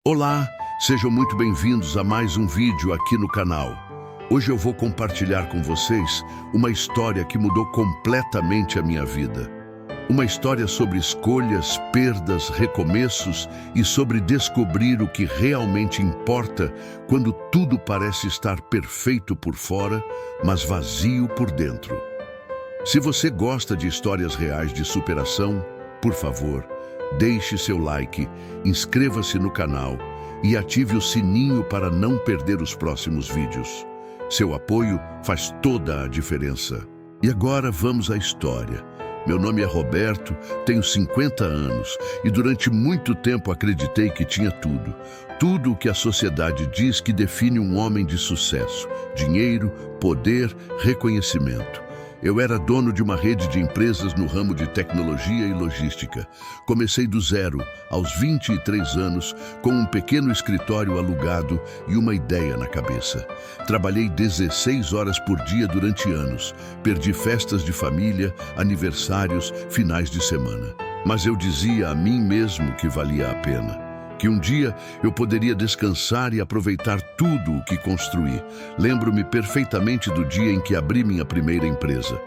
Olá, sejam muito bem-vindos a mais um vídeo aqui no canal. Hoje eu vou compartilhar com vocês uma história que mudou completamente a minha vida. Uma história sobre escolhas, perdas, recomeços e sobre descobrir o que realmente importa quando tudo parece estar perfeito por fora, mas vazio por dentro. Se você gosta de histórias reais de superação, por favor, deixe seu like, inscreva-se no canal e ative o sininho para não perder os próximos vídeos. Seu apoio faz toda a diferença. E agora vamos à história. Meu nome é Roberto, tenho 50 anos e durante muito tempo acreditei que tinha tudo. Tudo o que a sociedade diz que define um homem de sucesso: dinheiro, poder, reconhecimento. Eu era dono de uma rede de empresas no ramo de tecnologia e logística. Comecei do zero, aos 23 anos, com um pequeno escritório alugado e uma ideia na cabeça. Trabalhei 16 horas por dia durante anos. Perdi festas de família, aniversários, finais de semana. Mas eu dizia a mim mesmo que valia a pena. Que um dia eu poderia descansar e aproveitar tudo o que construí. Lembro-me perfeitamente do dia em que abri minha primeira empresa.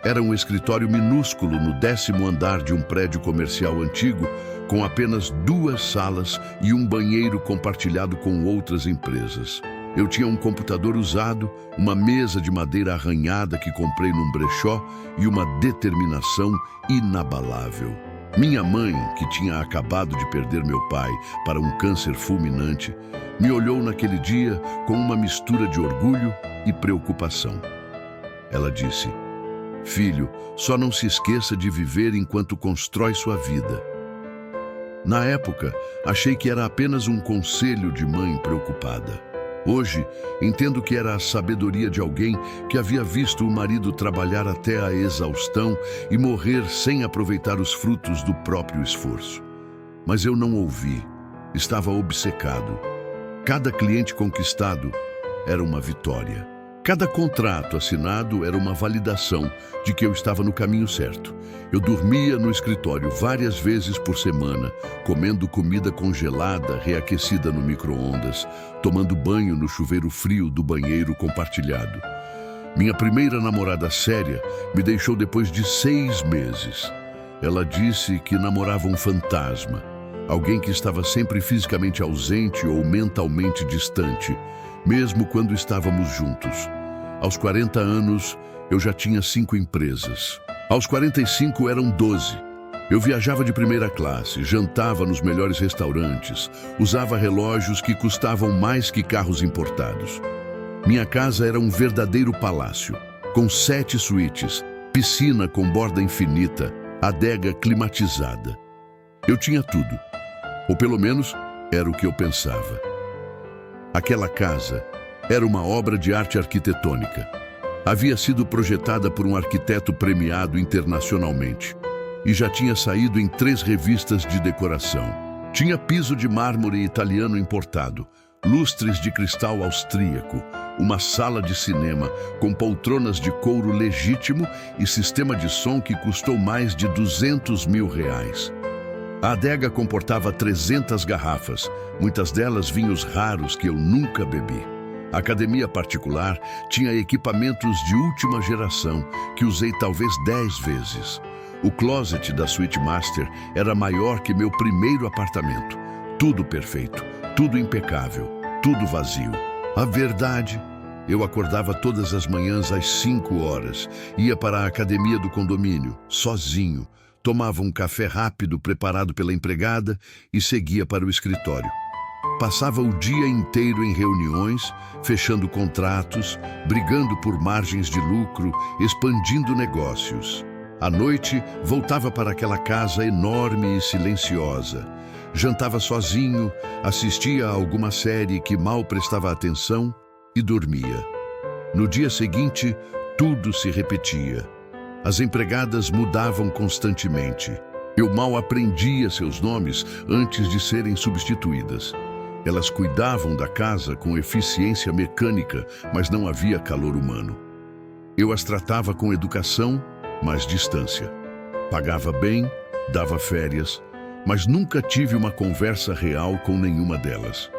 Era um escritório minúsculo no 10º andar de um prédio comercial antigo, com apenas 2 salas e um banheiro compartilhado com outras empresas. Eu tinha um computador usado, uma mesa de madeira arranhada que comprei num brechó e uma determinação inabalável. Minha mãe, que tinha acabado de perder meu pai para um câncer fulminante, me olhou naquele dia com uma mistura de orgulho e preocupação. Ela disse: "Filho, só não se esqueça de viver enquanto constrói sua vida." Na época, achei que era apenas um conselho de mãe preocupada. Hoje, entendo que era a sabedoria de alguém que havia visto o marido trabalhar até a exaustão e morrer sem aproveitar os frutos do próprio esforço. Mas eu não ouvi, estava obcecado. Cada cliente conquistado era uma vitória. Cada contrato assinado era uma validação de que eu estava no caminho certo. Eu dormia no escritório várias vezes por semana, comendo comida congelada, reaquecida no micro-ondas, tomando banho no chuveiro frio do banheiro compartilhado. Minha primeira namorada séria me deixou depois de 6 meses. Ela disse que namorava um fantasma, alguém que estava sempre fisicamente ausente ou mentalmente distante, mesmo quando estávamos juntos. Aos 40 anos, eu já tinha 5 empresas. Aos 45 eram 12. Eu viajava de primeira classe, jantava nos melhores restaurantes, usava relógios que custavam mais que carros importados. Minha casa era um verdadeiro palácio, com 7 suítes, piscina com borda infinita, adega climatizada. Eu tinha tudo, ou pelo menos era o que eu pensava. Aquela casa era uma obra de arte arquitetônica. Havia sido projetada por um arquiteto premiado internacionalmente e já tinha saído em 3 revistas de decoração. Tinha piso de mármore italiano importado, lustres de cristal austríaco, uma sala de cinema com poltronas de couro legítimo e sistema de som que custou mais de R$200 mil. A adega comportava 300 garrafas, muitas delas vinhos raros que eu nunca bebi. A academia particular tinha equipamentos de última geração que usei talvez 10 vezes. O closet da Suite Master era maior que meu primeiro apartamento. Tudo perfeito, tudo impecável, tudo vazio. A verdade, eu acordava todas as manhãs às 5 horas, ia para a academia do condomínio, sozinho, tomava um café rápido preparado pela empregada e seguia para o escritório. Passava o dia inteiro em reuniões, fechando contratos, brigando por margens de lucro, expandindo negócios. À noite, voltava para aquela casa enorme e silenciosa. Jantava sozinho, assistia a alguma série que mal prestava atenção e dormia. No dia seguinte, tudo se repetia. As empregadas mudavam constantemente. Eu mal aprendia seus nomes antes de serem substituídas. Elas cuidavam da casa com eficiência mecânica, mas não havia calor humano. Eu as tratava com educação, mas distância. Pagava bem, dava férias, mas nunca tive uma conversa real com nenhuma delas.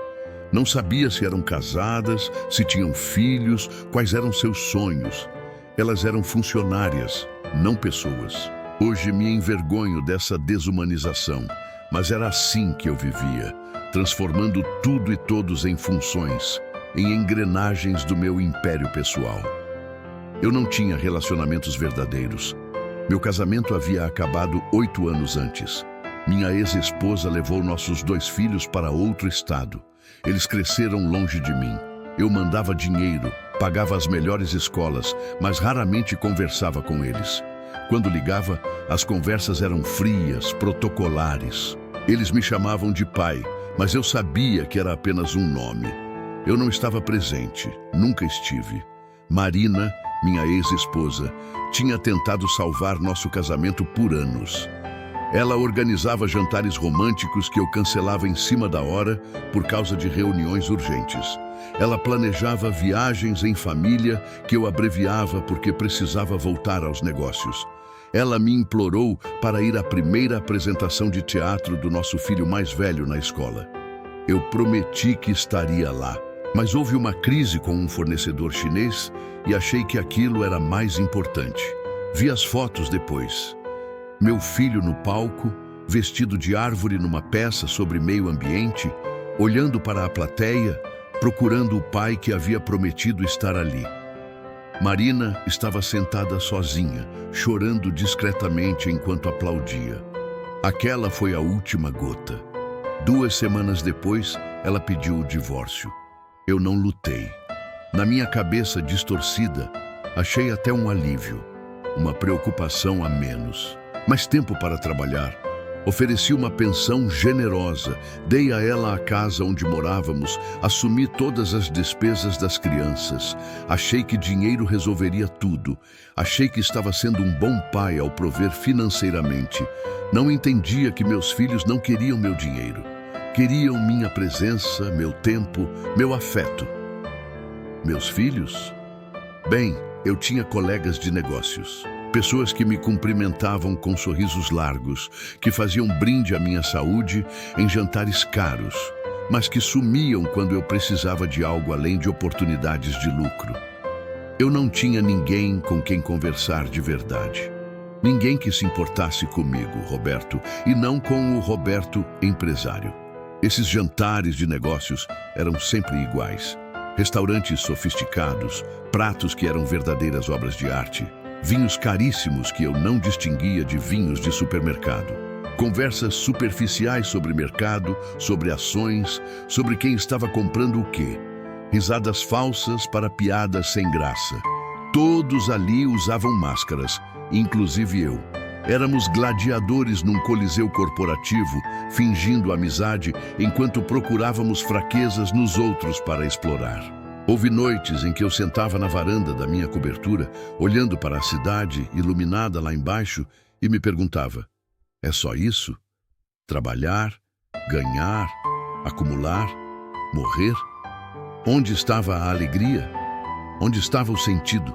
Não sabia se eram casadas, se tinham filhos, quais eram seus sonhos. Elas eram funcionárias, não pessoas. Hoje me envergonho dessa desumanização, mas era assim que eu vivia, transformando tudo e todos em funções, em engrenagens do meu império pessoal. Eu não tinha relacionamentos verdadeiros. Meu casamento havia acabado 8 anos antes. Minha ex-esposa levou nossos 2 filhos para outro estado. Eles cresceram longe de mim. Eu mandava dinheiro, pagava as melhores escolas, mas raramente conversava com eles. Quando ligava, as conversas eram frias, protocolares. Eles me chamavam de pai, mas eu sabia que era apenas um nome. Eu não estava presente, nunca estive. Marina, minha ex-esposa, tinha tentado salvar nosso casamento por anos. Ela organizava jantares românticos que eu cancelava em cima da hora por causa de reuniões urgentes. Ela planejava viagens em família que eu abreviava porque precisava voltar aos negócios. Ela me implorou para ir à primeira apresentação de teatro do nosso filho mais velho na escola. Eu prometi que estaria lá, mas houve uma crise com um fornecedor chinês e achei que aquilo era mais importante. Vi as fotos depois. Meu filho no palco, vestido de árvore numa peça sobre meio ambiente, olhando para a plateia, procurando o pai que havia prometido estar ali. Marina estava sentada sozinha, chorando discretamente enquanto aplaudia. Aquela foi a última gota. 2 semanas depois, ela pediu o divórcio. Eu não lutei. Na minha cabeça distorcida, achei até um alívio, uma preocupação a menos. Mais tempo para trabalhar. Ofereci uma pensão generosa, dei a ela a casa onde morávamos, assumi todas as despesas das crianças. Achei que dinheiro resolveria tudo. Achei que estava sendo um bom pai ao prover financeiramente. Não entendia que meus filhos não queriam meu dinheiro. Queriam minha presença, meu tempo, meu afeto. Meus filhos? Bem, eu tinha colegas de negócios. Pessoas que me cumprimentavam com sorrisos largos, que faziam brinde à minha saúde em jantares caros, mas que sumiam quando eu precisava de algo além de oportunidades de lucro. Eu não tinha ninguém com quem conversar de verdade. Ninguém que se importasse comigo, Roberto, e não com o Roberto empresário. Esses jantares de negócios eram sempre iguais. Restaurantes sofisticados, pratos que eram verdadeiras obras de arte, vinhos caríssimos que eu não distinguia de vinhos de supermercado. Conversas superficiais sobre mercado, sobre ações, sobre quem estava comprando o quê. Risadas falsas para piadas sem graça. Todos ali usavam máscaras, inclusive eu. Éramos gladiadores num coliseu corporativo, fingindo amizade, enquanto procurávamos fraquezas nos outros para explorar. Houve noites em que eu sentava na varanda da minha cobertura, olhando para a cidade iluminada lá embaixo, e me perguntava: é só isso? Trabalhar, ganhar, acumular, morrer? Onde estava a alegria? Onde estava o sentido?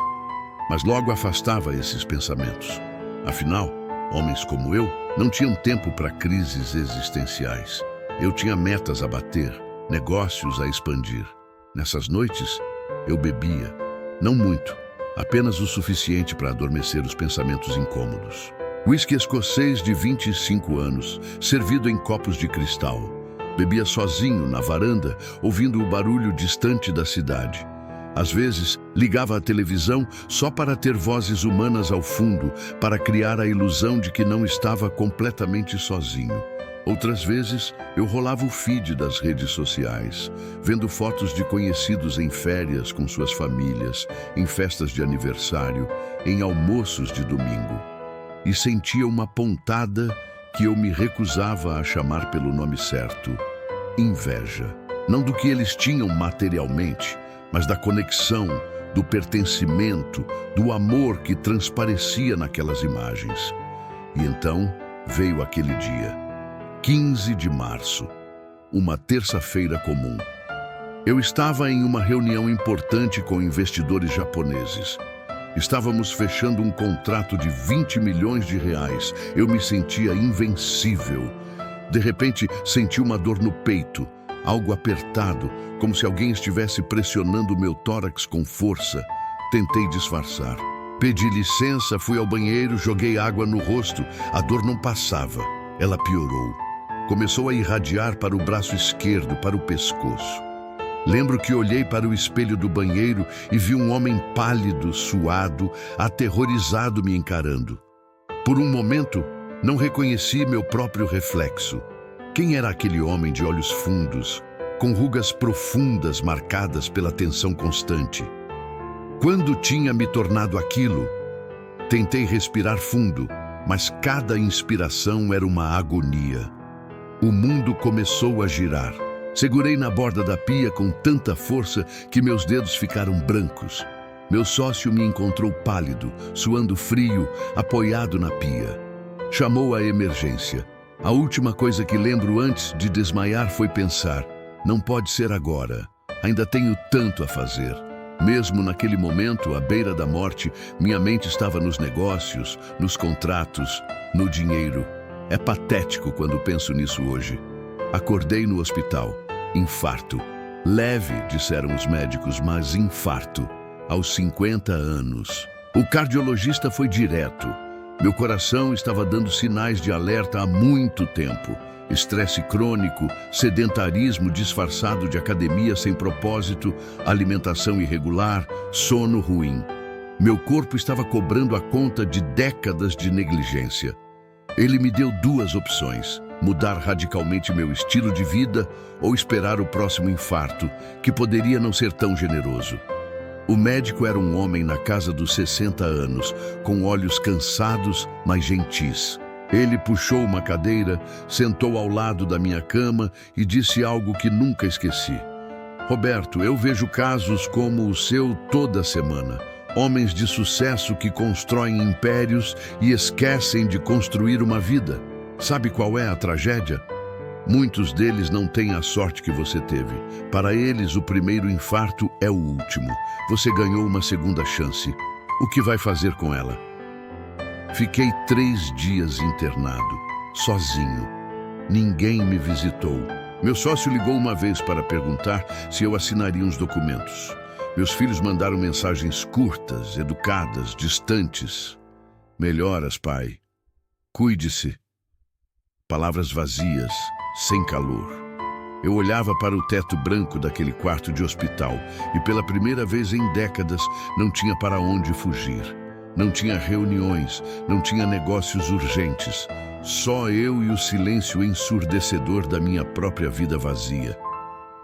Mas logo afastava esses pensamentos. Afinal, homens como eu não tinham tempo para crises existenciais. Eu tinha metas a bater, negócios a expandir. Nessas noites, eu bebia. Não muito, apenas o suficiente para adormecer os pensamentos incômodos. Whisky escocês de 25 anos, servido em copos de cristal. Bebia sozinho na varanda, ouvindo o barulho distante da cidade. Às vezes, ligava a televisão só para ter vozes humanas ao fundo, para criar a ilusão de que não estava completamente sozinho. Outras vezes, eu rolava o feed das redes sociais, vendo fotos de conhecidos em férias com suas famílias, em festas de aniversário, em almoços de domingo. E sentia uma pontada que eu me recusava a chamar pelo nome certo: inveja. Não do que eles tinham materialmente, mas da conexão, do pertencimento, do amor que transparecia naquelas imagens. E então veio aquele dia, 15 de março, uma terça-feira comum. Eu estava em uma reunião importante com investidores japoneses. Estávamos fechando um contrato de 20 milhões de reais. Eu me sentia invencível. De repente, senti uma dor no peito, algo apertado, como se alguém estivesse pressionando o meu tórax com força. Tentei disfarçar. Pedi licença, fui ao banheiro, joguei água no rosto. A dor não passava. Ela piorou. Começou a irradiar para o braço esquerdo, para o pescoço. Lembro que olhei para o espelho do banheiro e vi um homem pálido, suado, aterrorizado me encarando. Por um momento, não reconheci meu próprio reflexo. Quem era aquele homem de olhos fundos, com rugas profundas marcadas pela tensão constante? Quando tinha me tornado aquilo? Tentei respirar fundo, mas cada inspiração era uma agonia. O mundo começou a girar. Segurei na borda da pia com tanta força que meus dedos ficaram brancos. Meu sócio me encontrou pálido, suando frio, apoiado na pia. Chamou a emergência. A última coisa que lembro antes de desmaiar foi pensar: não pode ser agora. Ainda tenho tanto a fazer. Mesmo naquele momento, à beira da morte, minha mente estava nos negócios, nos contratos, no dinheiro. É patético quando penso nisso hoje. Acordei no hospital. Infarto. Leve, disseram os médicos, mas infarto. Aos 50 anos. O cardiologista foi direto. Meu coração estava dando sinais de alerta há muito tempo. Estresse crônico, sedentarismo disfarçado de academia sem propósito, alimentação irregular, sono ruim. Meu corpo estava cobrando a conta de décadas de negligência. Ele me deu duas opções: mudar radicalmente meu estilo de vida ou esperar o próximo infarto, que poderia não ser tão generoso. O médico era um homem na casa dos 60 anos, com olhos cansados, mas gentis. Ele puxou uma cadeira, sentou ao lado da minha cama e disse algo que nunca esqueci. Roberto, eu vejo casos como o seu toda semana. Homens de sucesso que constroem impérios e esquecem de construir uma vida. Sabe qual é a tragédia? Muitos deles não têm a sorte que você teve. Para eles, o primeiro infarto é o último. Você ganhou uma segunda chance. O que vai fazer com ela? Fiquei 3 dias internado, sozinho. Ninguém me visitou. Meu sócio ligou uma vez para perguntar se eu assinaria uns documentos. Meus filhos mandaram mensagens curtas, educadas, distantes. Melhoras, pai. Cuide-se. Palavras vazias, sem calor. Eu olhava para o teto branco daquele quarto de hospital e pela primeira vez em décadas não tinha para onde fugir. Não tinha reuniões, não tinha negócios urgentes. Só eu e o silêncio ensurdecedor da minha própria vida vazia.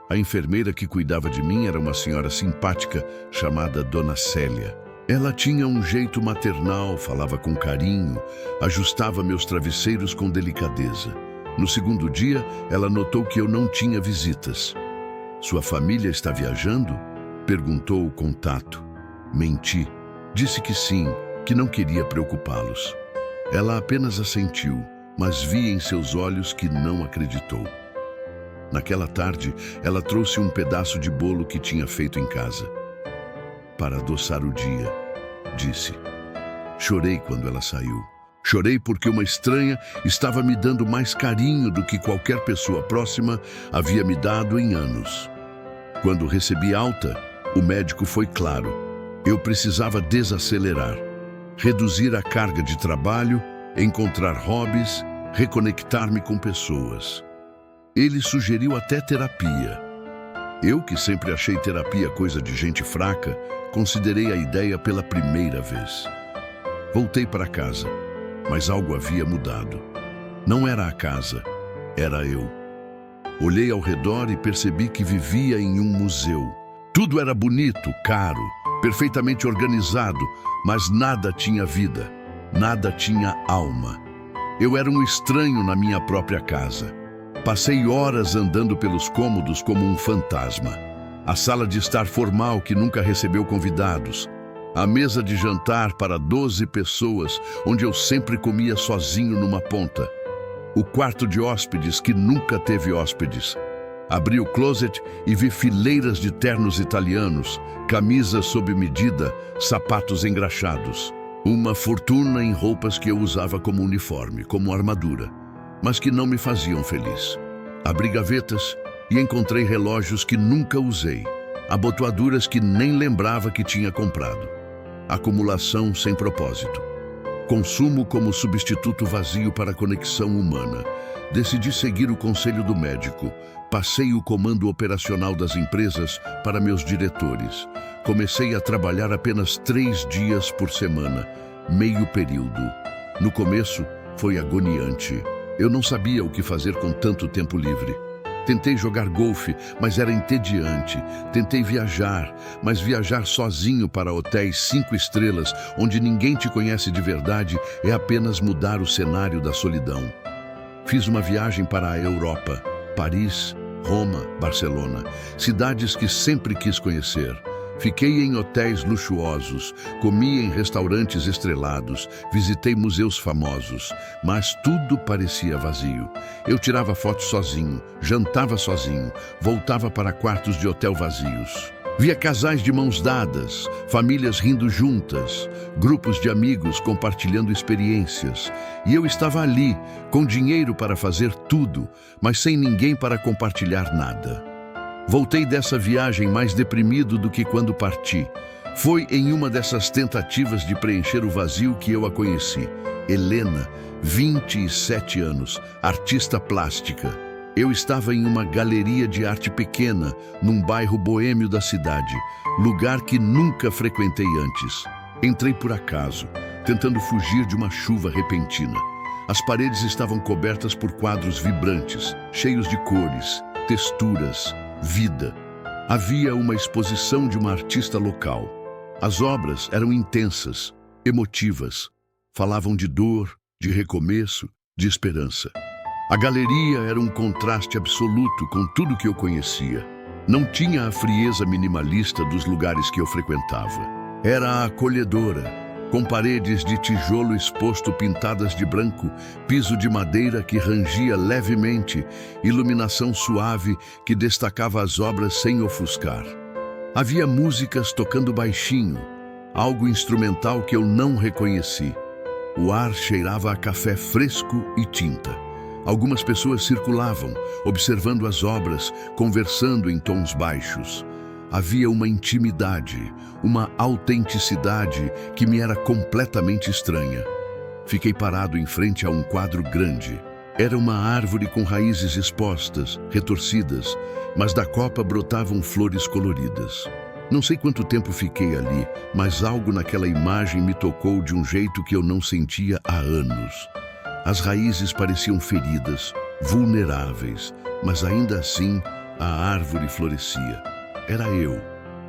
A enfermeira que cuidava de mim era uma senhora simpática chamada Dona Célia. Ela tinha um jeito maternal, falava com carinho, ajustava meus travesseiros com delicadeza. No segundo dia, ela notou que eu não tinha visitas. Sua família está viajando? Perguntou com tato. Menti. Disse que sim, que não queria preocupá-los. Ela apenas assentiu, mas vi em seus olhos que não acreditou. Naquela tarde, ela trouxe um pedaço de bolo que tinha feito em casa. Para adoçar o dia, disse. Chorei quando ela saiu. Chorei porque uma estranha estava me dando mais carinho do que qualquer pessoa próxima havia me dado em anos. Quando recebi alta, o médico foi claro. Eu precisava desacelerar, reduzir a carga de trabalho, encontrar hobbies, reconectar-me com pessoas. Ele sugeriu até terapia. Eu, que sempre achei terapia coisa de gente fraca, considerei a ideia pela primeira vez. Voltei para casa, mas algo havia mudado. Não era a casa, era eu. Olhei ao redor e percebi que vivia em um museu. Tudo era bonito, caro, perfeitamente organizado, mas nada tinha vida, nada tinha alma. Eu era um estranho na minha própria casa. Passei horas andando pelos cômodos como um fantasma. A sala de estar formal que nunca recebeu convidados. A mesa de jantar para 12 pessoas, onde eu sempre comia sozinho numa ponta. O quarto de hóspedes que nunca teve hóspedes. Abri o closet e vi fileiras de ternos italianos, camisas sob medida, sapatos engraxados. Uma fortuna em roupas que eu usava como uniforme, como armadura. mas que não me faziam feliz. Abri gavetas e encontrei relógios que nunca usei, abotoaduras que nem lembrava que tinha comprado. Acumulação sem propósito. Consumo como substituto vazio para a conexão humana. Decidi seguir o conselho do médico. Passei o comando operacional das empresas para meus diretores. Comecei a trabalhar apenas 3 dias por semana, meio período. No começo, foi agoniante. Eu não sabia o que fazer com tanto tempo livre. Tentei jogar golfe, mas era entediante. Tentei viajar, mas viajar sozinho para hotéis 5 estrelas, onde ninguém te conhece de verdade, é apenas mudar o cenário da solidão. Fiz uma viagem para a Europa, Paris, Roma, Barcelona, cidades que sempre quis conhecer. Fiquei em hotéis luxuosos, comi em restaurantes estrelados, visitei museus famosos, mas tudo parecia vazio. Eu tirava fotos sozinho, jantava sozinho, voltava para quartos de hotel vazios. Via casais de mãos dadas, famílias rindo juntas, grupos de amigos compartilhando experiências. E eu estava ali, com dinheiro para fazer tudo, mas sem ninguém para compartilhar nada. Voltei dessa viagem mais deprimido do que quando parti. Foi em uma dessas tentativas de preencher o vazio que eu a conheci. Helena, 27 anos, artista plástica. Eu estava em uma galeria de arte pequena, num bairro boêmio da cidade, lugar que nunca frequentei antes. Entrei por acaso, tentando fugir de uma chuva repentina. As paredes estavam cobertas por quadros vibrantes, cheios de cores, texturas, vida. Havia uma exposição de uma artista local. As obras eram intensas, emotivas. Falavam de dor, de recomeço, de esperança. A galeria era um contraste absoluto com tudo que eu conhecia. Não tinha a frieza minimalista dos lugares que eu frequentava. Era acolhedora, com paredes de tijolo exposto pintadas de branco, piso de madeira que rangia levemente, iluminação suave que destacava as obras sem ofuscar. Havia músicas tocando baixinho, algo instrumental que eu não reconheci. O ar cheirava a café fresco e tinta. Algumas pessoas circulavam, observando as obras, conversando em tons baixos. Havia uma intimidade, uma autenticidade que me era completamente estranha. Fiquei parado em frente a um quadro grande. Era uma árvore com raízes expostas, retorcidas, mas da copa brotavam flores coloridas. Não sei quanto tempo fiquei ali, mas algo naquela imagem me tocou de um jeito que eu não sentia há anos. As raízes pareciam feridas, vulneráveis, mas ainda assim a árvore florescia. Era eu,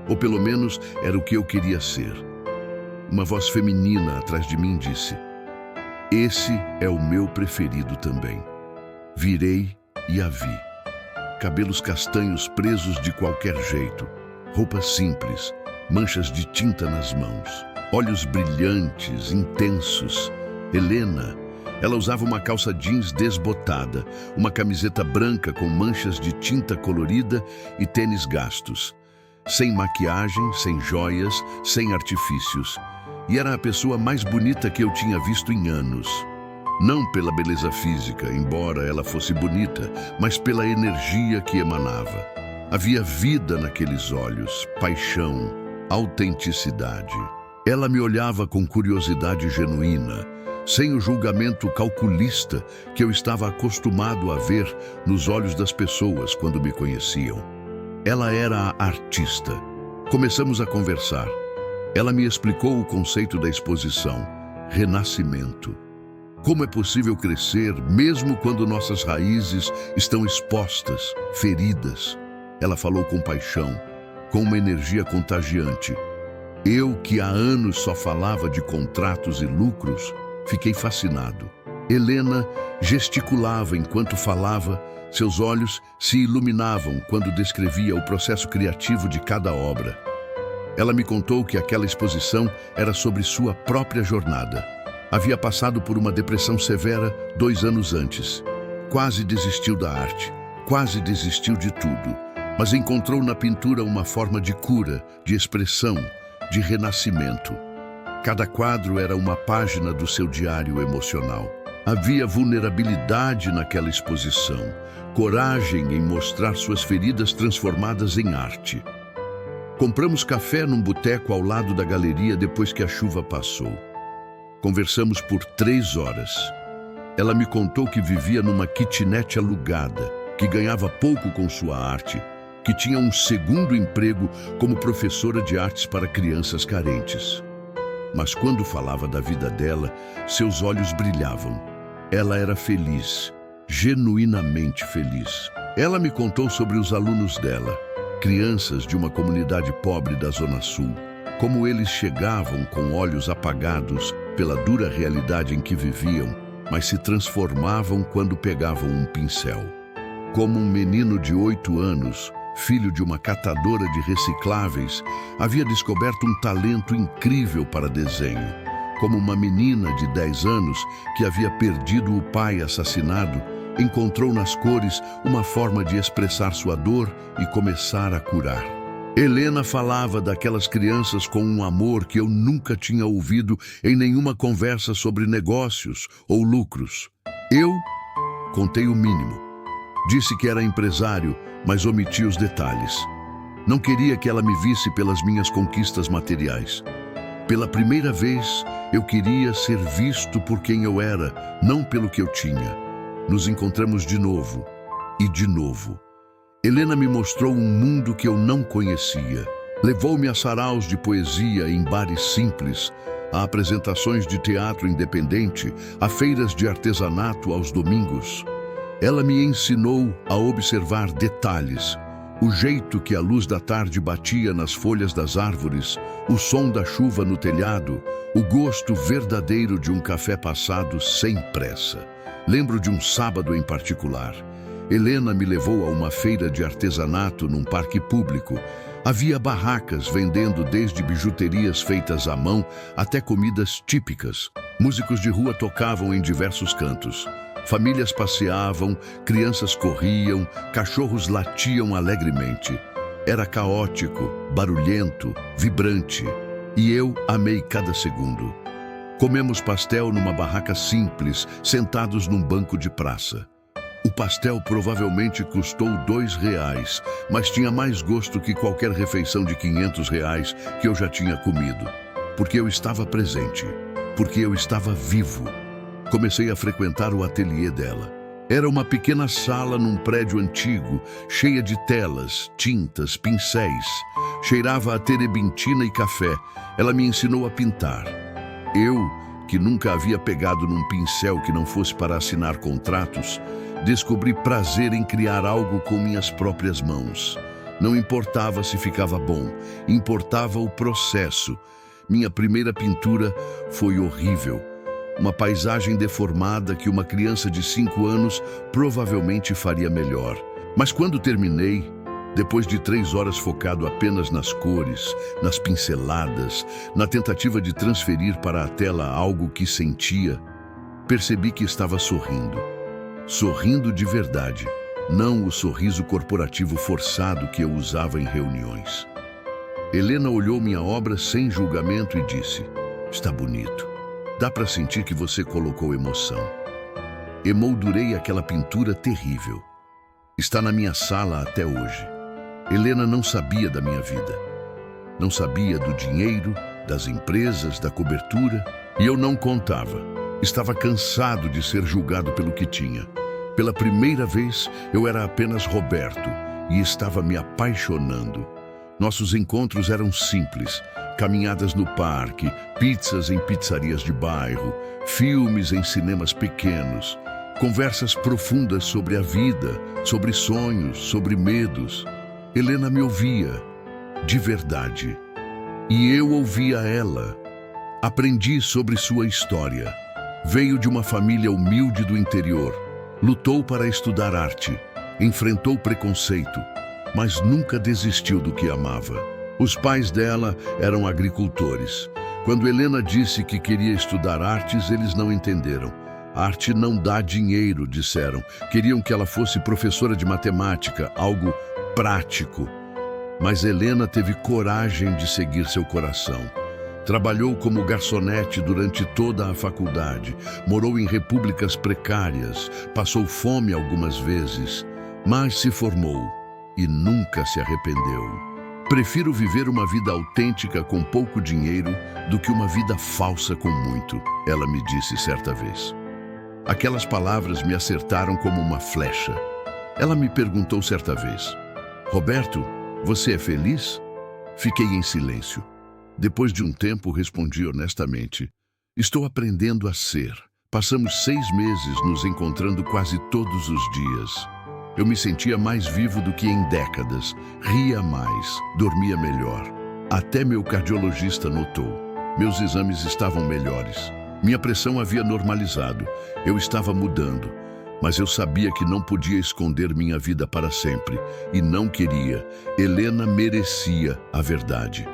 ou pelo menos era o que eu queria ser. Uma voz feminina atrás de mim disse: "Esse é o meu preferido também." Virei e a vi. Cabelos castanhos presos de qualquer jeito, roupa simples, manchas de tinta nas mãos, olhos brilhantes, intensos. Helena. Ela usava uma calça jeans desbotada, uma camiseta branca com manchas de tinta colorida e tênis gastos. Sem maquiagem, sem joias, sem artifícios. E era a pessoa mais bonita que eu tinha visto em anos. Não pela beleza física, embora ela fosse bonita, mas pela energia que emanava. Havia vida naqueles olhos, paixão, autenticidade. Ela me olhava com curiosidade genuína, sem o julgamento calculista que eu estava acostumado a ver nos olhos das pessoas quando me conheciam. Ela era a artista. Começamos a conversar. Ela me explicou o conceito da exposição, renascimento. Como é possível crescer mesmo quando nossas raízes estão expostas, feridas? Ela falou com paixão, com uma energia contagiante. Eu, que há anos só falava de contratos e lucros, fiquei fascinado. Helena gesticulava enquanto falava, seus olhos se iluminavam quando descrevia o processo criativo de cada obra. Ela me contou que aquela exposição era sobre sua própria jornada. Havia passado por uma depressão severa 2 anos antes. Quase desistiu da arte, quase desistiu de tudo, mas encontrou na pintura uma forma de cura, de expressão, de renascimento. Cada quadro era uma página do seu diário emocional. Havia vulnerabilidade naquela exposição, coragem em mostrar suas feridas transformadas em arte. Compramos café num boteco ao lado da galeria depois que a chuva passou. Conversamos por 3 horas. Ela me contou que vivia numa kitnet alugada, que ganhava pouco com sua arte, que tinha um segundo emprego como professora de artes para crianças carentes. Mas quando falava da vida dela, seus olhos brilhavam. Ela era feliz, genuinamente feliz. Ela me contou sobre os alunos dela, crianças de uma comunidade pobre da Zona Sul, como eles chegavam com olhos apagados pela dura realidade em que viviam, mas se transformavam quando pegavam um pincel. Como um menino de 8 anos, filho de uma catadora de recicláveis, havia descoberto um talento incrível para desenho. Como uma menina de 10 anos que havia perdido o pai assassinado, encontrou nas cores uma forma de expressar sua dor e começar a curar. Helena falava daquelas crianças com um amor que eu nunca tinha ouvido em nenhuma conversa sobre negócios ou lucros. Eu contei o mínimo. Disse que era empresário, mas omiti os detalhes. Não queria que ela me visse pelas minhas conquistas materiais. Pela primeira vez, eu queria ser visto por quem eu era, não pelo que eu tinha. Nos encontramos de novo, e de novo. Helena me mostrou um mundo que eu não conhecia. Levou-me a saraus de poesia em bares simples, a apresentações de teatro independente, a feiras de artesanato aos domingos. Ela me ensinou a observar detalhes, o jeito que a luz da tarde batia nas folhas das árvores, o som da chuva no telhado, o gosto verdadeiro de um café passado sem pressa. Lembro de um sábado em particular. Helena me levou a uma feira de artesanato num parque público. Havia barracas vendendo desde bijuterias feitas à mão até comidas típicas. Músicos de rua tocavam em diversos cantos. Famílias passeavam, crianças corriam, cachorros latiam alegremente. Era caótico, barulhento, vibrante. E eu amei cada segundo. Comemos pastel numa barraca simples, sentados num banco de praça. O pastel provavelmente custou R$2, mas tinha mais gosto que qualquer refeição de R$500 que eu já tinha comido. Porque eu estava presente, porque eu estava vivo. Comecei a frequentar o ateliê dela. Era uma pequena sala num prédio antigo, cheia de telas, tintas, pincéis. Cheirava a terebintina e café. Ela me ensinou a pintar. Eu, que nunca havia pegado num pincel que não fosse para assinar contratos, descobri prazer em criar algo com minhas próprias mãos. Não importava se ficava bom, importava o processo. Minha primeira pintura foi horrível. Uma paisagem deformada que uma criança de 5 anos provavelmente faria melhor. Mas quando terminei, depois de 3 horas focado apenas nas cores, nas pinceladas, na tentativa de transferir para a tela algo que sentia, percebi que estava sorrindo. Sorrindo de verdade, não o sorriso corporativo forçado que eu usava em reuniões. Helena olhou minha obra sem julgamento e disse: "Está bonito. Dá para sentir que você colocou emoção." Emoldurei aquela pintura terrível. Está na minha sala até hoje. Helena não sabia da minha vida. Não sabia do dinheiro, das empresas, da cobertura. E eu não contava. Estava cansado de ser julgado pelo que tinha. Pela primeira vez, eu era apenas Roberto e estava me apaixonando. Nossos encontros eram simples. Caminhadas no parque, pizzas em pizzarias de bairro, filmes em cinemas pequenos, conversas profundas sobre a vida, sobre sonhos, sobre medos. Helena me ouvia, de verdade. E eu ouvia ela. Aprendi sobre sua história. Veio de uma família humilde do interior. Lutou para estudar arte. Enfrentou preconceito, mas nunca desistiu do que amava. Os pais dela eram agricultores. Quando Helena disse que queria estudar artes, eles não entenderam. Arte não dá dinheiro, disseram. Queriam que ela fosse professora de matemática, algo prático. Mas Helena teve coragem de seguir seu coração. Trabalhou como garçonete durante toda a faculdade, morou em repúblicas precárias, passou fome algumas vezes, mas se formou e nunca se arrependeu. Prefiro viver uma vida autêntica com pouco dinheiro do que uma vida falsa com muito, ela me disse certa vez. Aquelas palavras me acertaram como uma flecha. Ela me perguntou certa vez: Roberto, você é feliz? Fiquei em silêncio. Depois de um tempo, respondi honestamente: estou aprendendo a ser. Passamos 6 meses nos encontrando quase todos os dias. Eu me sentia mais vivo do que em décadas, ria mais, dormia melhor. Até meu cardiologista notou. Meus exames estavam melhores. Minha pressão havia normalizado. Eu estava mudando. Mas eu sabia que não podia esconder minha vida para sempre. E não queria. Helena merecia a verdade.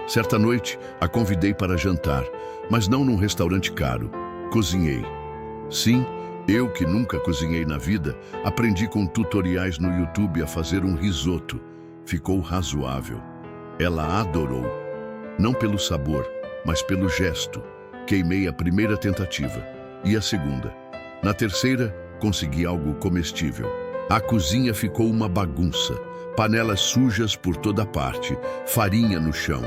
Certa noite, a convidei para jantar, mas não num restaurante caro. Cozinhei. Sim, eu que nunca cozinhei na vida, aprendi com tutoriais no YouTube a fazer um risoto. Ficou razoável. Ela adorou. Não pelo sabor, mas pelo gesto. Queimei a primeira tentativa e a segunda. Na terceira, consegui algo comestível. A cozinha ficou uma bagunça. Panelas sujas por toda parte, farinha no chão.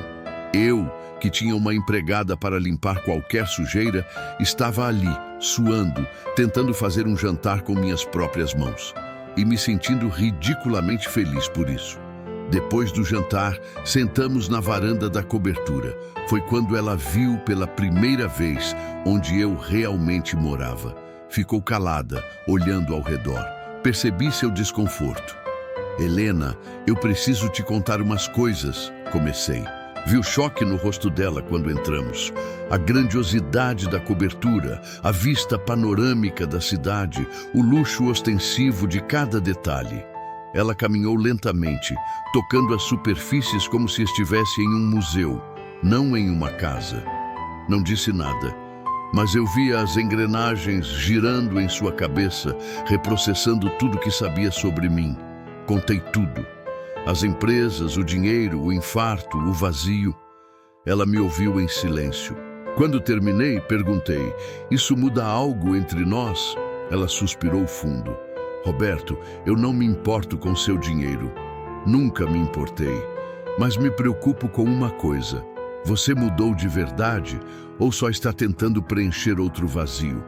Eu, que tinha uma empregada para limpar qualquer sujeira, estava ali, suando, tentando fazer um jantar com minhas próprias mãos. E me sentindo ridiculamente feliz por isso. Depois do jantar, sentamos na varanda da cobertura. Foi quando ela viu pela primeira vez onde eu realmente morava. Ficou calada, olhando ao redor. Percebi seu desconforto. Helena, eu preciso te contar umas coisas, comecei. Vi o choque no rosto dela quando entramos. A grandiosidade da cobertura, a vista panorâmica da cidade, o luxo ostensivo de cada detalhe. Ela caminhou lentamente, tocando as superfícies como se estivesse em um museu, não em uma casa. Não disse nada, mas eu via as engrenagens girando em sua cabeça, reprocessando tudo que sabia sobre mim. Contei tudo. As empresas, o dinheiro, o infarto, o vazio. Ela me ouviu em silêncio. Quando terminei, perguntei: isso muda algo entre nós? Ela suspirou fundo. Roberto, eu não me importo com seu dinheiro. Nunca me importei. Mas me preocupo com uma coisa. Você mudou de verdade ou só está tentando preencher outro vazio?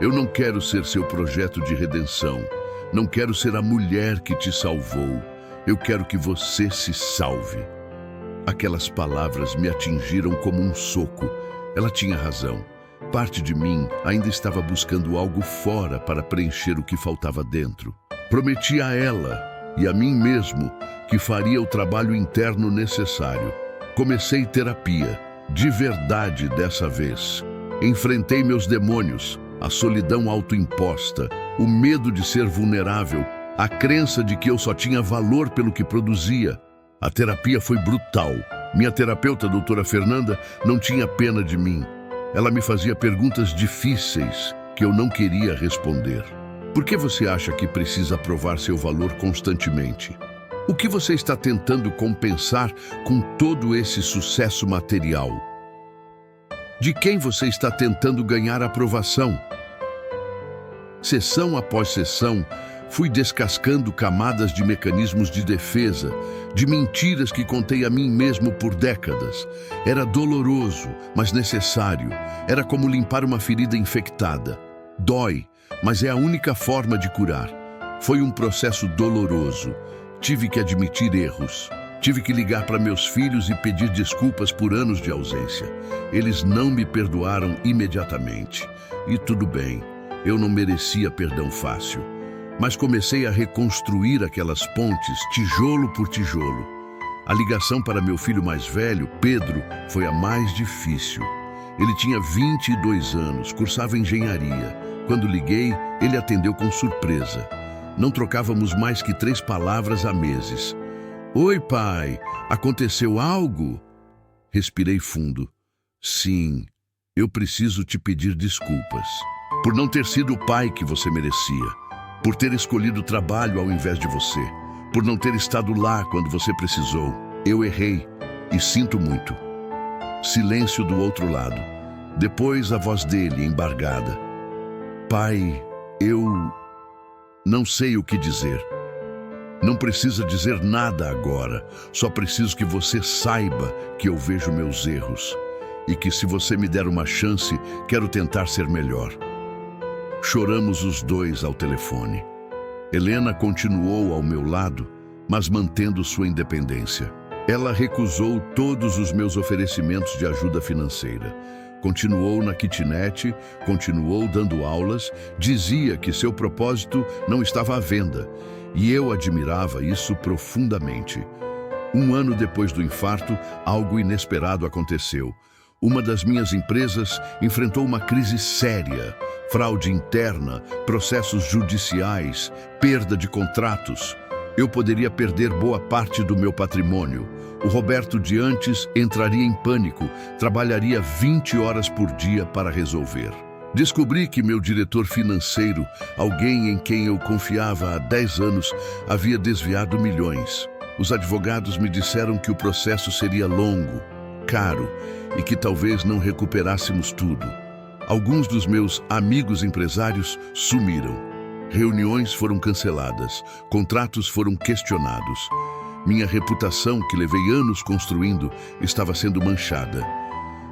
Eu não quero ser seu projeto de redenção. Não quero ser a mulher que te salvou. Eu quero que você se salve. Aquelas palavras me atingiram como um soco. Ela tinha razão. Parte de mim ainda estava buscando algo fora para preencher o que faltava dentro. Prometi a ela e a mim mesmo que faria o trabalho interno necessário. Comecei terapia, de verdade dessa vez. Enfrentei meus demônios, a solidão autoimposta, o medo de ser vulnerável, a crença de que eu só tinha valor pelo que produzia. A terapia foi brutal. Minha terapeuta, doutora Fernanda, não tinha pena de mim. Ela me fazia perguntas difíceis que eu não queria responder. Por que você acha que precisa provar seu valor constantemente? O que você está tentando compensar com todo esse sucesso material? De quem você está tentando ganhar aprovação? Sessão após sessão, fui descascando camadas de mecanismos de defesa, de mentiras que contei a mim mesmo por décadas. Era doloroso, mas necessário. Era como limpar uma ferida infectada. Dói, mas é a única forma de curar. Foi um processo doloroso. Tive que admitir erros. Tive que ligar para meus filhos e pedir desculpas por anos de ausência. Eles não me perdoaram imediatamente. E tudo bem, eu não merecia perdão fácil. Mas comecei a reconstruir aquelas pontes, tijolo por tijolo. A ligação para meu filho mais velho, Pedro, foi a mais difícil. Ele tinha 22 anos, cursava engenharia. Quando liguei, ele atendeu com surpresa. Não trocávamos mais que 3 palavras há meses. Oi, pai, aconteceu algo? Respirei fundo. Sim, eu preciso te pedir desculpas. Por não ter sido o pai que você merecia. Por ter escolhido o trabalho ao invés de você. Por não ter estado lá quando você precisou. Eu errei e sinto muito. Silêncio do outro lado. Depois a voz dele, embargada. Pai, eu não sei o que dizer. Não precisa dizer nada agora. Só preciso que você saiba que eu vejo meus erros. E que se você me der uma chance, quero tentar ser melhor. Choramos os dois ao telefone. Helena continuou ao meu lado, mas mantendo sua independência. Ela recusou todos os meus oferecimentos de ajuda financeira. Continuou na kitnet, continuou dando aulas, dizia que seu propósito não estava à venda. E eu admirava isso profundamente. 1 ano depois do infarto, algo inesperado aconteceu. Uma das minhas empresas enfrentou uma crise séria. Fraude interna, processos judiciais, perda de contratos. Eu poderia perder boa parte do meu patrimônio. O Roberto de antes entraria em pânico, trabalharia 20 horas por dia para resolver. Descobri que meu diretor financeiro, alguém em quem eu confiava há 10 anos, havia desviado milhões. Os advogados me disseram que o processo seria longo, caro e que talvez não recuperássemos tudo. Alguns dos meus amigos empresários sumiram. Reuniões foram canceladas, contratos foram questionados. Minha reputação, que levei anos construindo, estava sendo manchada.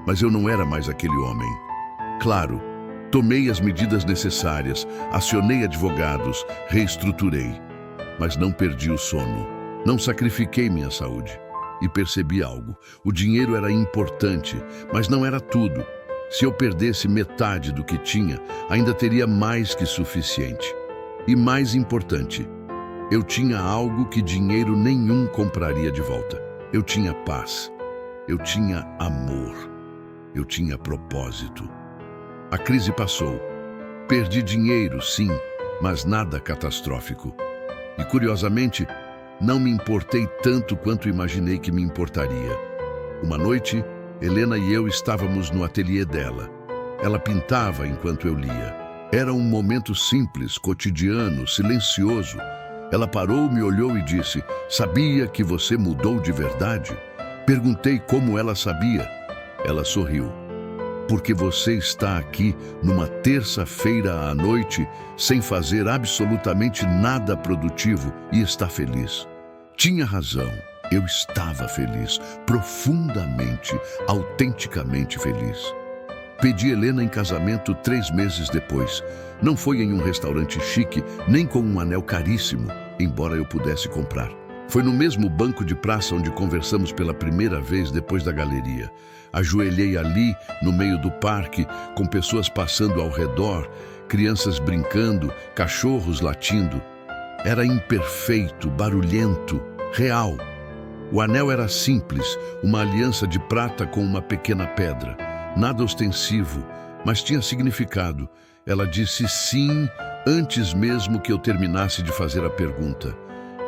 Mas eu não era mais aquele homem. Claro, tomei as medidas necessárias, acionei advogados, reestruturei. Mas não perdi o sono. Não sacrifiquei minha saúde. E percebi algo. O dinheiro era importante, mas não era tudo. Se eu perdesse metade do que tinha, ainda teria mais que suficiente. E mais importante, eu tinha algo que dinheiro nenhum compraria de volta. Eu tinha paz. Eu tinha amor. Eu tinha propósito. A crise passou. Perdi dinheiro, sim, mas nada catastrófico. E, curiosamente, não me importei tanto quanto imaginei que me importaria. Uma noite, Helena e eu estávamos no ateliê dela. Ela pintava enquanto eu lia. Era um momento simples, cotidiano, silencioso. Ela parou, me olhou e disse: "Sabia que você mudou de verdade?" Perguntei como ela sabia. Ela sorriu. "Porque você está aqui numa terça-feira à noite, sem fazer absolutamente nada produtivo e está feliz." Tinha razão. Eu estava feliz, profundamente, autenticamente feliz. Pedi Helena em casamento 3 meses depois. Não foi em um restaurante chique, nem com um anel caríssimo, embora eu pudesse comprar. Foi no mesmo banco de praça onde conversamos pela primeira vez depois da galeria. Ajoelhei ali, no meio do parque, com pessoas passando ao redor, crianças brincando, cachorros latindo. Era imperfeito, barulhento, real. O anel era simples, uma aliança de prata com uma pequena pedra. Nada ostensivo, mas tinha significado. Ela disse sim antes mesmo que eu terminasse de fazer a pergunta.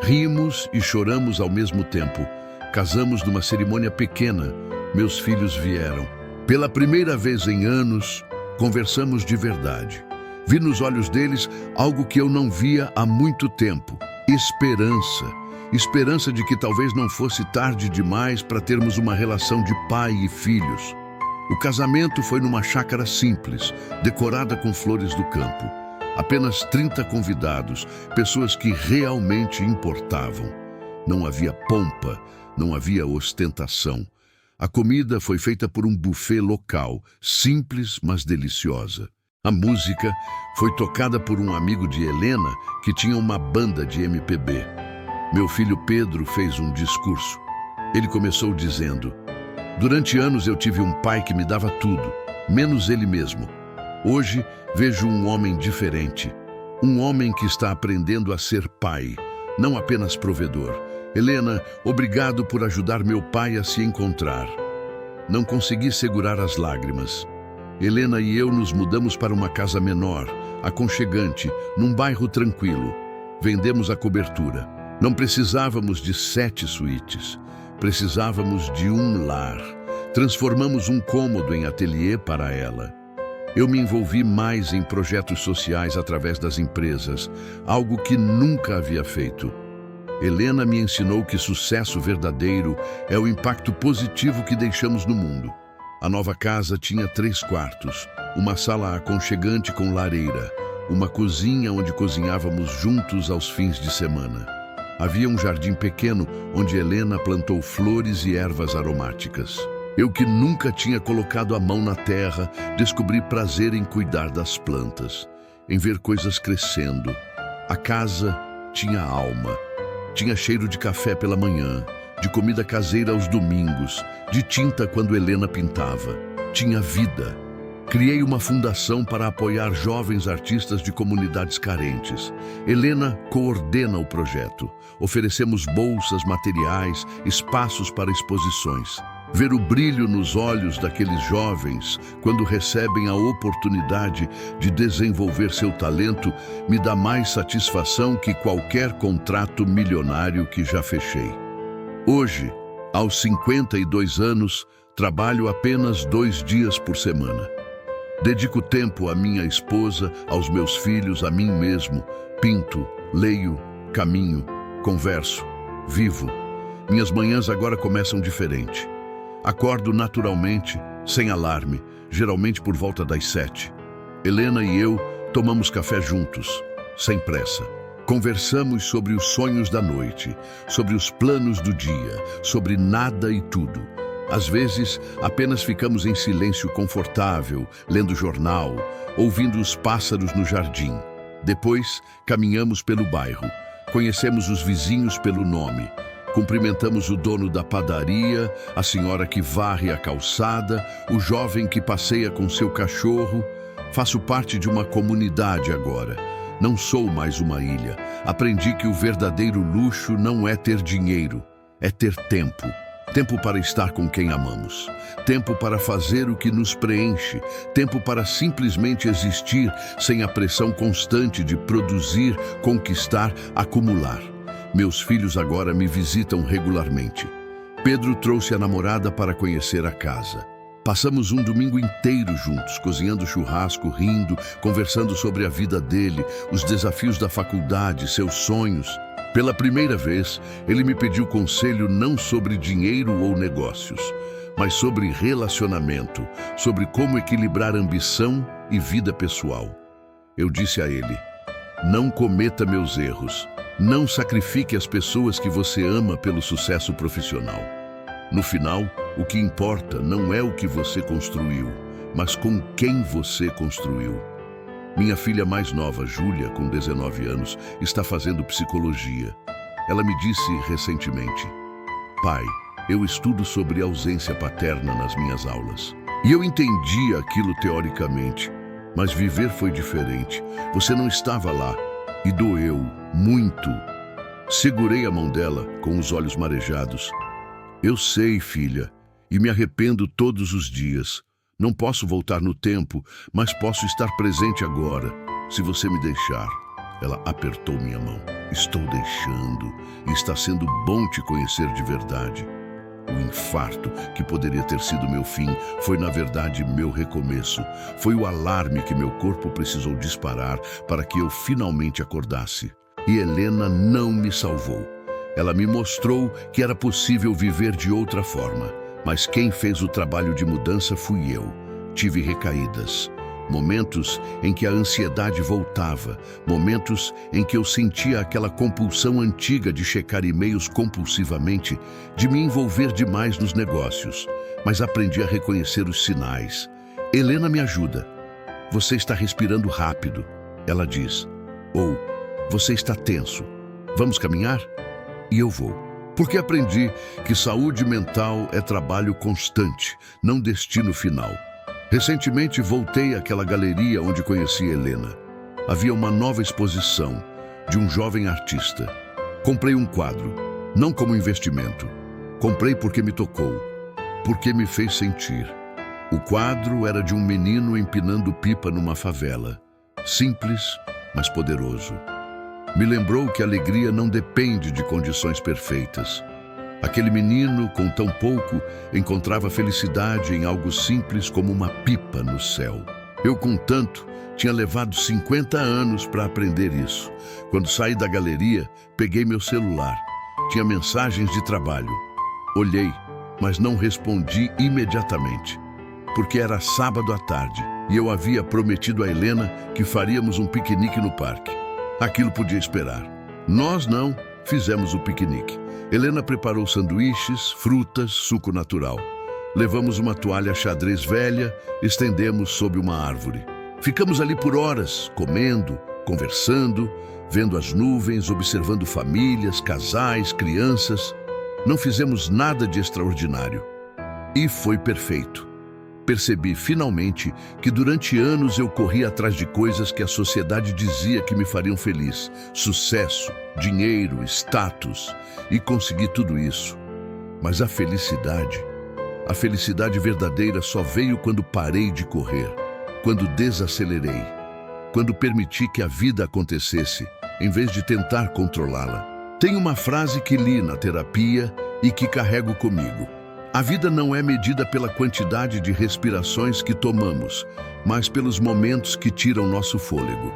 Rimos e choramos ao mesmo tempo. Casamos numa cerimônia pequena. Meus filhos vieram. Pela primeira vez em anos, conversamos de verdade. Vi nos olhos deles algo que eu não via há muito tempo. Esperança. Esperança de que talvez não fosse tarde demais para termos uma relação de pai e filhos. O casamento foi numa chácara simples, decorada com flores do campo. Apenas 30 convidados, pessoas que realmente importavam. Não havia pompa, não havia ostentação. A comida foi feita por um buffet local, simples, mas deliciosa. A música foi tocada por um amigo de Helena que tinha uma banda de MPB. Meu filho Pedro fez um discurso. Ele começou dizendo: "Durante anos eu tive um pai que me dava tudo, menos ele mesmo. Hoje vejo um homem diferente. Um homem que está aprendendo a ser pai, não apenas provedor. Helena, obrigado por ajudar meu pai a se encontrar." Não consegui segurar as lágrimas. Helena e eu nos mudamos para uma casa menor, aconchegante, num bairro tranquilo. Vendemos a cobertura. Não precisávamos de 7 suítes. Precisávamos de um lar. Transformamos um cômodo em ateliê para ela. Eu me envolvi mais em projetos sociais através das empresas, algo que nunca havia feito. Helena me ensinou que sucesso verdadeiro é o impacto positivo que deixamos no mundo. A nova casa tinha 3 quartos, uma sala aconchegante com lareira, uma cozinha onde cozinhávamos juntos aos fins de semana. Havia um jardim pequeno onde Helena plantou flores e ervas aromáticas. Eu, que nunca tinha colocado a mão na terra, descobri prazer em cuidar das plantas, em ver coisas crescendo. A casa tinha alma. Tinha cheiro de café pela manhã, de comida caseira aos domingos, de tinta quando Helena pintava. Tinha vida. Criei uma fundação para apoiar jovens artistas de comunidades carentes. Helena coordena o projeto. Oferecemos bolsas, materiais, espaços para exposições. Ver o brilho nos olhos daqueles jovens quando recebem a oportunidade de desenvolver seu talento me dá mais satisfação que qualquer contrato milionário que já fechei. Hoje, aos 52 anos, trabalho apenas 2 dias por semana. Dedico tempo à minha esposa, aos meus filhos, a mim mesmo. Pinto, leio, caminho, converso, vivo. Minhas manhãs agora começam diferente. Acordo naturalmente, sem alarme, geralmente por volta das 7. Helena e eu tomamos café juntos, sem pressa. Conversamos sobre os sonhos da noite, sobre os planos do dia, sobre nada e tudo. Às vezes, apenas ficamos em silêncio confortável, lendo jornal, ouvindo os pássaros no jardim. Depois, caminhamos pelo bairro, conhecemos os vizinhos pelo nome. Cumprimentamos o dono da padaria, a senhora que varre a calçada, o jovem que passeia com seu cachorro. Faço parte de uma comunidade agora. Não sou mais uma ilha. Aprendi que o verdadeiro luxo não é ter dinheiro, é ter tempo. Tempo para estar com quem amamos. Tempo para fazer o que nos preenche. Tempo para simplesmente existir sem a pressão constante de produzir, conquistar, acumular. Meus filhos agora me visitam regularmente. Pedro trouxe a namorada para conhecer a casa. Passamos um domingo inteiro juntos, cozinhando churrasco, rindo, conversando sobre a vida dele, os desafios da faculdade, seus sonhos. Pela primeira vez, ele me pediu conselho não sobre dinheiro ou negócios, mas sobre relacionamento, sobre como equilibrar ambição e vida pessoal. Eu disse a ele: não cometa meus erros. Não sacrifique as pessoas que você ama pelo sucesso profissional. No final, o que importa não é o que você construiu, mas com quem você construiu. Minha filha mais nova, Júlia, com 19 anos, está fazendo psicologia. Ela me disse recentemente: pai, eu estudo sobre ausência paterna nas minhas aulas. E eu entendi aquilo teoricamente, mas viver foi diferente. Você não estava lá. E doeu muito. Segurei a mão dela com os olhos marejados. Eu sei, filha, e me arrependo todos os dias. Não posso voltar no tempo, mas posso estar presente agora, se você me deixar. Ela apertou minha mão. Estou deixando, e está sendo bom te conhecer de verdade. O infarto, que poderia ter sido meu fim, foi na verdade meu recomeço. Foi o alarme que meu corpo precisou disparar para que eu finalmente acordasse. E Helena não me salvou. Ela me mostrou que era possível viver de outra forma. Mas quem fez o trabalho de mudança fui eu. Tive recaídas. Momentos em que a ansiedade voltava, momentos em que eu sentia aquela compulsão antiga de checar e-mails compulsivamente, de me envolver demais nos negócios. Mas aprendi a reconhecer os sinais. Helena me ajuda. Você está respirando rápido, ela diz. Ou, você está tenso. Vamos caminhar? E eu vou. Porque aprendi que saúde mental é trabalho constante, não destino final. Recentemente voltei àquela galeria onde conheci Helena. Havia uma nova exposição de um jovem artista. Comprei um quadro, não como investimento. Comprei porque me tocou, porque me fez sentir. O quadro era de um menino empinando pipa numa favela. Simples, mas poderoso. Me lembrou que a alegria não depende de condições perfeitas. Aquele menino, com tão pouco, encontrava felicidade em algo simples como uma pipa no céu. Eu, com tanto, tinha levado 50 anos para aprender isso. Quando saí da galeria, peguei meu celular. Tinha mensagens de trabalho. Olhei, mas não respondi imediatamente. porque era sábado à tarde e eu havia prometido a Helena que faríamos um piquenique no parque. Aquilo podia esperar. Nós não fizemos o piquenique. Helena preparou sanduíches, frutas, suco natural. Levamos uma toalha xadrez velha, estendemos sob uma árvore. Ficamos ali por horas, comendo, conversando, vendo as nuvens, observando famílias, casais, crianças. Não fizemos nada de extraordinário. E foi perfeito. Percebi, finalmente, que durante anos eu corri atrás de coisas que a sociedade dizia que me fariam feliz. Sucesso, dinheiro, status. E consegui tudo isso. Mas a felicidade verdadeira só veio quando parei de correr, quando desacelerei, quando permiti que a vida acontecesse, em vez de tentar controlá-la. Tem uma frase que li na terapia e que carrego comigo. A vida não é medida pela quantidade de respirações que tomamos, mas pelos momentos que tiram nosso fôlego.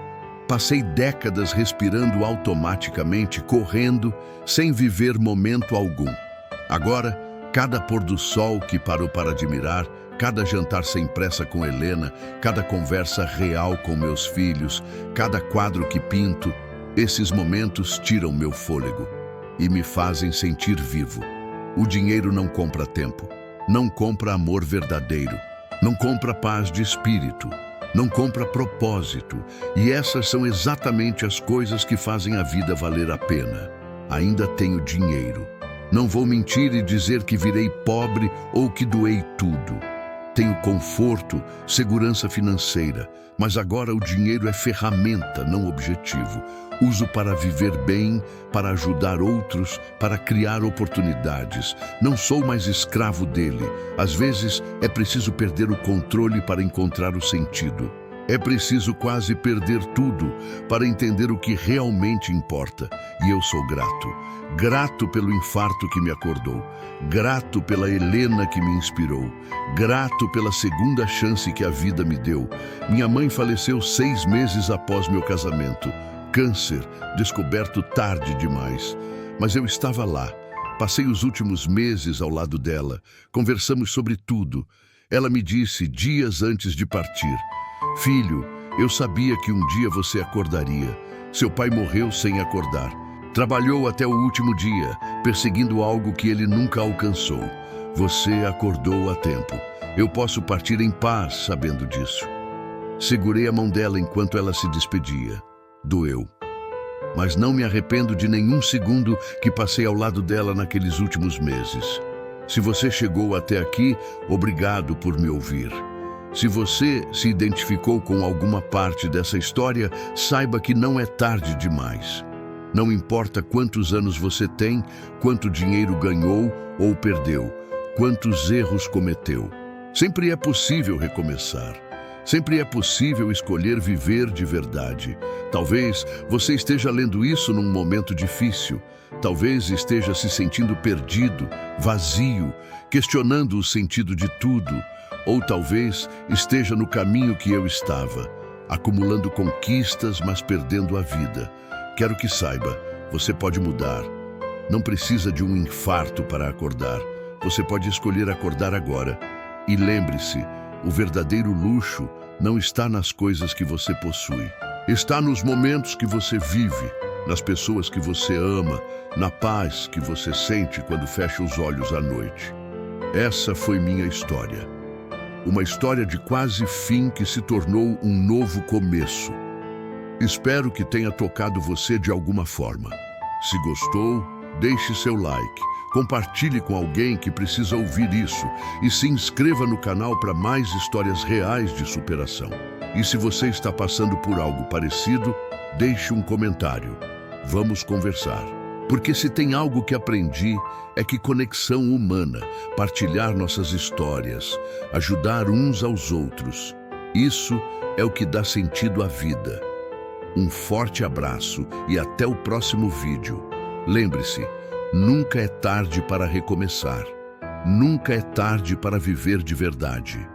Passei décadas respirando automaticamente, correndo, sem viver momento algum. Agora, cada pôr do sol que parou para admirar, cada jantar sem pressa com Helena, cada conversa real com meus filhos, cada quadro que pinto, esses momentos tiram meu fôlego e me fazem sentir vivo. O dinheiro não compra tempo, não compra amor verdadeiro, não compra paz de espírito, não compra propósito. E essas são exatamente as coisas que fazem a vida valer a pena. Ainda tenho dinheiro. Não vou mentir e dizer que virei pobre ou que doei tudo. Tenho conforto, segurança financeira, mas agora o dinheiro é ferramenta, não objetivo. Uso para viver bem, para ajudar outros, para criar oportunidades. Não sou mais escravo dele. Às vezes é preciso perder o controle para encontrar o sentido. É preciso quase perder tudo para entender o que realmente importa. E eu sou grato. Grato pelo infarto que me acordou. Grato pela Helena que me inspirou. Grato pela segunda chance que a vida me deu. Minha mãe faleceu 6 meses após meu casamento. Câncer, descoberto tarde demais. Mas eu estava lá. Passei os últimos meses ao lado dela. Conversamos sobre tudo. Ela me disse, dias antes de partir: "Filho, eu sabia que um dia você acordaria. Seu pai morreu sem acordar. Trabalhou até o último dia, perseguindo algo que ele nunca alcançou. Você acordou a tempo. Eu posso partir em paz sabendo disso." Segurei a mão dela enquanto ela se despedia. Doeu. Mas não me arrependo de nenhum segundo que passei ao lado dela naqueles últimos meses. Se você chegou até aqui, obrigado por me ouvir. Se você se identificou com alguma parte dessa história, saiba que não é tarde demais. Não importa quantos anos você tem, quanto dinheiro ganhou ou perdeu, quantos erros cometeu. Sempre é possível recomeçar. Sempre é possível escolher viver de verdade. Talvez você esteja lendo isso num momento difícil. Talvez esteja se sentindo perdido, vazio, questionando o sentido de tudo. Ou talvez esteja no caminho que eu estava, acumulando conquistas, mas perdendo a vida. Quero que saiba, você pode mudar. Não precisa de um infarto para acordar. Você pode escolher acordar agora. E lembre-se, o verdadeiro luxo não está nas coisas que você possui. Está nos momentos que você vive, nas pessoas que você ama, na paz que você sente quando fecha os olhos à noite. Essa foi minha história. Uma história de quase fim que se tornou um novo começo. Espero que tenha tocado você de alguma forma. Se gostou, deixe seu like, compartilhe com alguém que precisa ouvir isso e se inscreva no canal para mais histórias reais de superação. E se você está passando por algo parecido, deixe um comentário. Vamos conversar. Porque se tem algo que aprendi, é que conexão humana, partilhar nossas histórias, ajudar uns aos outros, isso é o que dá sentido à vida. Um forte abraço e até o próximo vídeo. Lembre-se, nunca é tarde para recomeçar. Nunca é tarde para viver de verdade.